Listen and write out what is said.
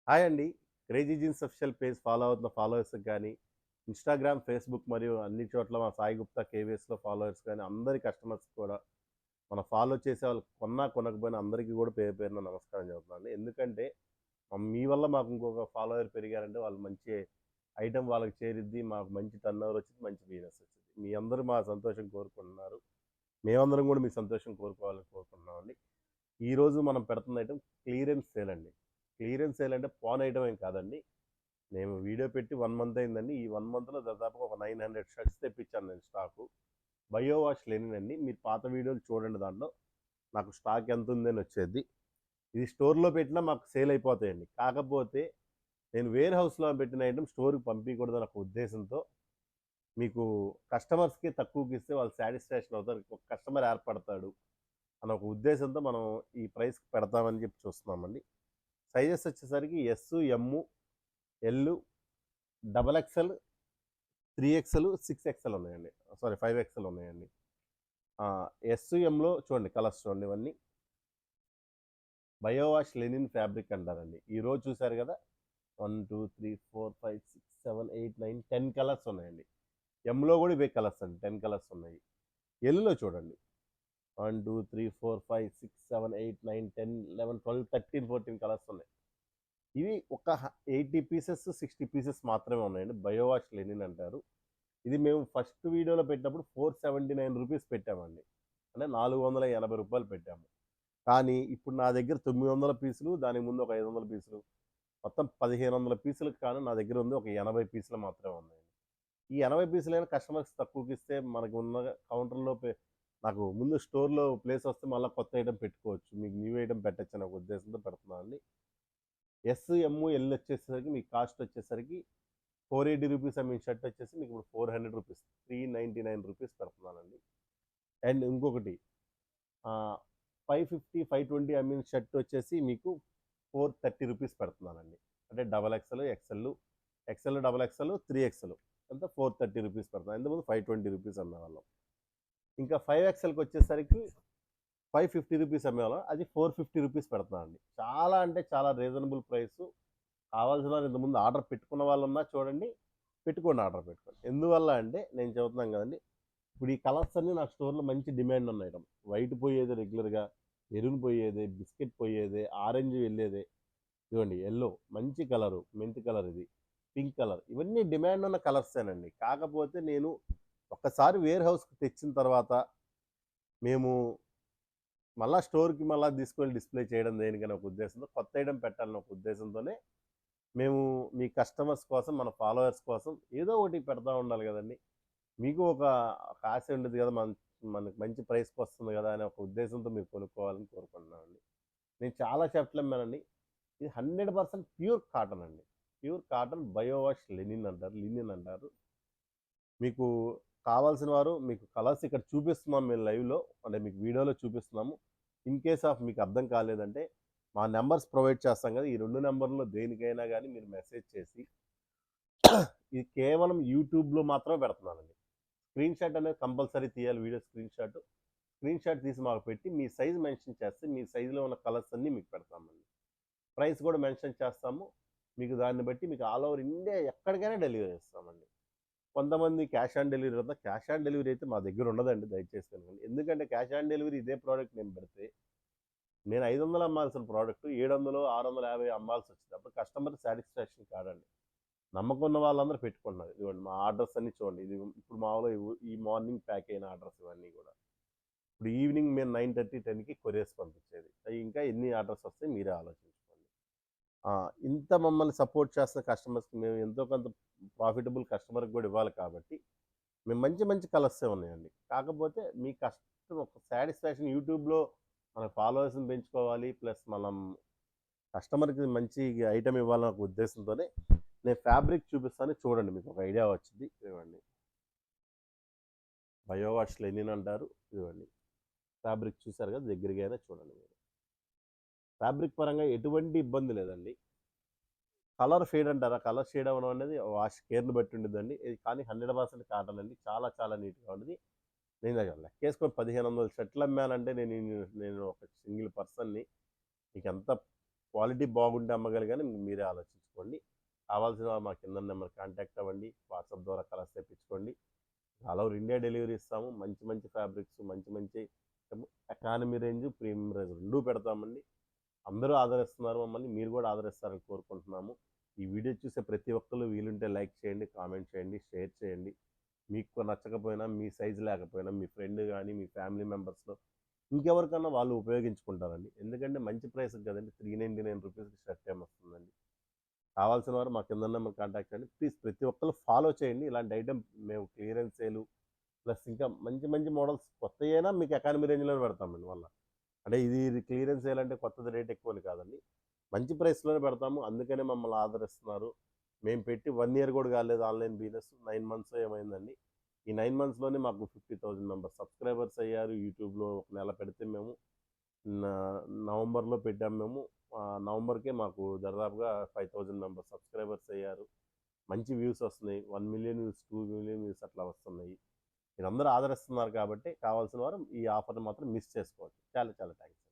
Hi అండి. Crazy jeans official page follow అవుతున్న ఫాలోవర్స్‌కి గానీ, ఇన్‌స్టాగ్రామ్, ఫేస్‌బుక్ మరియు అన్ని చోట్ల మా సాయి గుప్తా కేవీఎస్‌లో ఫాలోవర్స్ గానీ, అందరి కస్టమర్స్‌కి కూడా మన ఫాలో చేసే వాళ్ళు కొన్నా, కొనకపోయినా అందరికీ గూడా పేరు పేరున నమస్కారం చెబుతున్నానండి. ఎందుకంటే మీ వల్ల మాకు ఇంకొక ఫాలోవర్ పెరిగారంటే వాళ్ళు మంచి ఐటెమ్ వాళ్ళకి చేరిద్ది. మాకు మంచి టర్నోవర్ వచ్చిద్ది. మంచి బిజినెస్ వచ్చిద్ది. మీ అందరూ మా సంతోషం కోరుకుంటున్నారు. మేమందరం గూడా మీ సంతోషం కోరుకోవాలని కోరుకుంటున్నామండి. ఈరోజు మనం పెడుతున్న ఐటెమ్ క్లియరెన్స్ సేల్ అండి. క్లియరెన్స్ సేల్ అంటే పాన్ ఐటమ్ ఏం కాదండి. నేను వీడియో పెట్టి 1 మంత్ అయిందండి. ఈ 1 మంత్‌లో దాదాపుగా ఒక 900 షర్ట్స్ తెప్పించాను నేను స్టాకు. బయో వాష్ లెనిన్ అండి. మీరు పాత వీడియోలు చూడండి దాంట్లో. నాకు స్టాక్ ఎంతుందని వచ్చేద్ది. ఇది స్టోర్‌లో పెట్టినా మాకు సేల్ అయిపోతాయండి. కాకపోతే నేను వేర్ హౌస్‌లో పెట్టిన ఐటెమ్ స్టోర్‌కి పంపియకూడదని ఒక ఉద్దేశంతో మీకు కస్టమర్స్‌కి తక్కువకిస్తే వాళ్ళు సాటిస్ఫాక్షన్ అవుతారు. ఒక కస్టమర్ ఏర్పడతాడు అన్న ఒక ఉద్దేశంతో మనం ఈ ప్రైస్‌కి పెడతామని చెప్పి చూస్తున్నామండి. సైజెస్ వచ్చేసరికి S, M, L, double XL, 3 XL, 6 XL ఉన్నాయండి. సారీ 5 ఎక్స్ఎల్ ఉన్నాయండి. ఎస్, ఎంలో చూడండి కలర్స్ చూడండి ఇవన్నీ. బయోవాష్ లెనిన్ ఫ్యాబ్రిక్ అంటారండి. ఈరోజు చూసారు కదా 1, 2, 3, 4, 5, 6, 7, 8, 9, 10 కలర్స్ ఉన్నాయండి. ఎంలో కూడా ఇవే కలర్స్ అండి. 10 కలర్స్ ఉన్నాయి. ఎల్లో చూడండి 1, 2, 3, 4, 5, 6, 7, 8, 9, 10, 11, 12, 13, 14 కలర్స్ ఉన్నాయి. ఇవి ఒక 80 పీసెస్, 60 పీసెస్ మాత్రమే ఉన్నాయండి. బయోవాష్ లెనిన్ అంటారు. ఇది మేము ఫస్ట్ వీడియోలో పెట్టినప్పుడు ₹479 పెట్టామండి. అంటే ₹480 పెట్టాము. కానీ ఇప్పుడు నా దగ్గర 900 పీసులు, దానికి ముందు ఒక 500 పీసులు, మొత్తం 1500 పీసులకు గాను నా దగ్గర ఉంది ఒక 80 పీసులు మాత్రమే ఉన్నాయండి. ఈ 80 పీసులైనా కస్టమర్స్ తక్కువకిస్తే మనకు ఉన్న కౌంటర్‌లో నాకు ముందు స్టోర్‌లో ప్లేస్ వస్తే మళ్ళా కొత్త ఐటెమ్ పెట్టుకోవచ్చు. మీకు న్యూ ఐటెమ్ పెట్టొచ్చనే ఒక ఉద్దేశంతో పెడుతున్నానండి. ఎస్, ఎమ్, ఎల్ వచ్చేసరికి మీకు కాస్ట్ వచ్చేసరికి ₹480 అమ్మిన షర్ట్ వచ్చేసి మీకు ఇప్పుడు ₹400 ₹399 పెడుతున్నానండి. అండ్ ఇంకొకటి 550, 520 అమ్మిన షర్ట్ వచ్చేసి మీకు ₹430 పెడుతున్నానండి. అంటే double XL, XL, XL, double XL, 3 XL అంతా ₹430 పెడుతున్నాను. ఇంతకుముందు ₹520 అమ్మేవాళ్ళం. ఇంకా 5 ఎక్స్ఎల్కి వచ్చేసరికి ₹550 అమ్మేవాళ్ళం. అది ₹450 పెడుతున్నానండి. చాలా అంటే చాలా రీజనబుల్ ప్రైస్. కావాల్సిన వాళ్ళు ఇంతకుముందు ఆర్డర్ పెట్టుకున్న వాళ్ళున్నా చూడండి, పెట్టుకోండి ఆర్డర్ పెట్టుకోండి. ఎందువల్ల అంటే నేను చెబుతున్నాను కదండి, ఇప్పుడు ఈ కలర్స్ అన్నీ నాకు స్టోర్‌లో మంచి డిమాండ్ ఉన్న ఐటమ్. వైట్ పోయేది రెగ్యులర్‌గా, మెరూన్ పోయేది, బిస్కెట్ పోయేది, ఆరెంజ్ వెళ్ళేది. ఇదిగోండి యెల్లో మంచి కలరు, మెంతి కలర్ ఇది, పింక్ కలర్ ఇవన్నీ డిమాండ్ ఉన్న కలర్సేనండి. కాకపోతే నేను ఒక్కసారి వేర్ హౌస్‌కి తెచ్చిన తర్వాత మేము మళ్ళా స్టోర్‌కి మళ్ళా తీసుకెళ్ళి డిస్‌ప్లే చేయడం దేనికని ఒక ఉద్దేశంతో, కొత్త ఐటెమ్ పెట్టాలన్న ఒక ఉద్దేశంతోనే మేము మీ కస్టమర్స్ కోసం, మన ఫాలోవర్స్ కోసం ఏదో ఒకటి పెడతా ఉండాలి కదండీ! మీకు ఒక ఆశ ఉండేది కదా! మనకి మంచి ప్రైస్‌కి వస్తుంది కదా! అనే ఒక ఉద్దేశంతో మీరు కొనుక్కోవాలని కోరుకుంటున్నానండి. నేను చాలా షర్ట్‌లు అమ్మానండి. ఇది 100% ప్యూర్ కాటన్ అండి. Pure cotton bio wash linen అంటారు. లినిన్ అంటారు. మీకు కావాల్సిన వారు మీకు కలర్స్ ఇక్కడ చూపిస్తున్నాం మేము లైవ్‌లో. అంటే మీకు వీడియోలో చూపిస్తున్నాము. ఇన్ కేస్ ఆఫ్ మీకు అర్థం కాలేదంటే మా నంబర్స్ ప్రొవైడ్ చేస్తాం కదా! ఈ 2 నంబర్‌లో దేనికైనా గానీ మీరు మెసేజ్ చేసి ఇది కేవలం యూట్యూబ్‌లో మాత్రమే పెడుతున్నానండి. స్క్రీన్ షాట్ అనేది కంపల్సరీ తీయాలి video screen shot. Screen shot తీసి మాకు పెట్టి మీ సైజ్ మెన్షన్ చేస్తే మీ సైజులో ఉన్న కలర్స్ అన్నీ మీకు పెడతామండి. ప్రైస్ కూడా మెన్షన్ చేస్తాము. మీకు దాన్ని బట్టి మీకు ఆల్ ఓవర్ ఇండియా ఎక్కడికైనా డెలివరీ చేస్తామండి. కొంతమంది క్యాష్ ఆన్ డెలివరీ కదా! క్యాష్ ఆన్ డెలివరీ అయితే మా దగ్గర ఉండదండి దయచేసి వినండి. ఎందుకంటే క్యాష్ ఆన్ డెలివరీ ఇదే ప్రోడక్ట్ నేను పెడితే నేను 500 అమ్మాల్సిన ప్రోడక్ట్ 700, 650 అమ్మాల్సొచ్చింది. అప్పుడు కస్టమర్ సాటిస్ఫాక్షన్ కాదండి. నమ్మకం ఉన్న వాళ్ళందరూ పెట్టుకుంటున్నారు. ఇదిగోండి మా ఆర్డర్స్ అన్నీ చూడండి. ఇది ఇప్పుడు మామూలుగా ఈ మార్నింగ్ ప్యాక్ అయిన ఆర్డర్స్ ఇవన్నీ గూడా. ఇప్పుడు ఈవినింగ్ మేము 9:30, 10కి కొరియర్స్ పంపించేది. అయి ఇంకా ఎన్ని ఆర్డర్స్ వస్తాయి మీరే ఆలోచించుకోండి. ఇంత మమ్మల్ని సపోర్ట్ చేస్తున్న కస్టమర్స్‌కి మేము ఎంతో కొంత ప్రాఫిటబుల్ కస్టమర్‌కి గూడా ఇవ్వాలి కాబట్టి, మేము మంచి మంచి కలర్సే ఉన్నాయండి. కాకపోతే మీ కస్టమర్ ఒక సాటిస్ఫాక్షన్ యూట్యూబ్‌లో మన ఫాలోవర్స్‌ని పెంచుకోవాలి. ప్లస్ మనం కస్టమర్‌కి మంచి ఐటెమ్ ఇవ్వాలన్న ఒక ఉద్దేశంతోనే నేను ఫ్యాబ్రిక్ చూపిస్తాను చూడండి. మీకు ఒక ఐడియా వచ్చిద్ది. ఇదిగోండి. బయోవాష్ లెనిన్ అంటారు. ఇదిగోండి. ఫ్యాబ్రిక్ చూసారు కదా! దగ్గరగా అయినా చూడండి మీరు. ఫ్యాబ్రిక్ పరంగా ఎటువంటి ఇబ్బంది లేదండి. కలర్ ఫేడ్ అంటారా? కలర్ షేడ్ అవ్వడం అనేది వాష్ కేర్‌ని బట్టి ఉండిద్దండి. ఇది కానీ 100% కాటన్ అండి. చాలా చాలా నీట్‌గా ఉంటది. నేను లెక్కేసుకొని 1500 షర్టులు అమ్మానంటే నేను ఒక సింగిల్ పర్సన్‌ని. మీకెంత క్వాలిటీ బాగుంటే అమ్మగలిగానే మీరే ఆలోచించుకోండి. కావాల్సిన వారు మా కింద నెంబర్ కాంటాక్ట్ అవ్వండి. వాట్సాప్ ద్వారా కలర్స్ తెప్పించుకోండి. ఆల్ ఓవర్ ఇండియా డెలివరీ ఇస్తాము. మంచి మంచి ఫ్యాబ్రిక్స్, మంచి మంచి ఎకానమీ రేంజ్, ప్రీమియం రేంజ్ 2 పెడతామండి. అందరూ ఆదరిస్తున్నారు మమ్మల్ని. మీరు కూడా ఆదరిస్తారని కోరుకుంటున్నాము. ఈ వీడియో చూసే ప్రతి ఒక్కళ్ళు వీలుంటే లైక్ చేయండి, కామెంట్ చేయండి, షేర్ చేయండి. మీకు నచ్చకపోయినా, మీ సైజు లేకపోయినా మీ ఫ్రెండ్ గానీ, మీ ఫ్యామిలీ మెంబర్స్‌లో ఇంకెవరికన్నా వాళ్ళు ఉపయోగించుకుంటారండి. ఎందుకంటే మంచి ప్రైస్‌కి కదండీ! ₹399కి షర్ట్ ఏమొస్తుందండి. కావాల్సిన వారు మా కింద నెంబర్ కాంటాక్ట్ చేయండి. ప్లీజ్ ప్రతి ఒక్కళ్ళు ఫాలో చేయండి. ఇలాంటి ఐటెమ్ మేము క్లియరెన్స్ సేలు ప్లస్ ఇంకా మంచి మంచి మోడల్స్ కొత్తయైనా మీకు ఎకానమీ రేంజ్‌లోనే పెడతామండి మళ్ళా. అంటే ఇది క్లియరెన్స్ సేల్ అంటే కొత్తది రేట్ ఎక్కువని కాదండి. మంచి ప్రైస్‌లోనే పెడతాము. అందుకనే మమ్మల్ని ఆదరిస్తున్నారు. మేము పెట్టి 1 ఇయర్ కూడా కాలేదు ఆన్‌లైన్ బిజినెస్. 9 మంత్సో ఏమైందండి. ఈ 9 మంత్స్‌లోనే మాకు 50,000 మెంబర్స్ సబ్స్క్రైబర్స్ అయ్యారు. యూట్యూబ్‌లో ఒక నెల పెడితే మేము నా నవంబర్‌లో పెట్టాము మేము. నవంబర్‌కే మాకు దాదాపుగా 5,000 మెంబర్స్ సబ్స్క్రైబర్స్ అయ్యారు. మంచి వ్యూస్ వస్తున్నాయి. 1,000,000 వ్యూస్, 2,000,000 వ్యూస్ అట్లా వస్తున్నాయి. మీరందరూ ఆదరిస్తున్నారు కాబట్టి కావాల్సిన వారు ఈ ఆఫర్‌ని మాత్రం మిస్ చేసుకోవద్దు. చాలా చాలా థాంక్స్.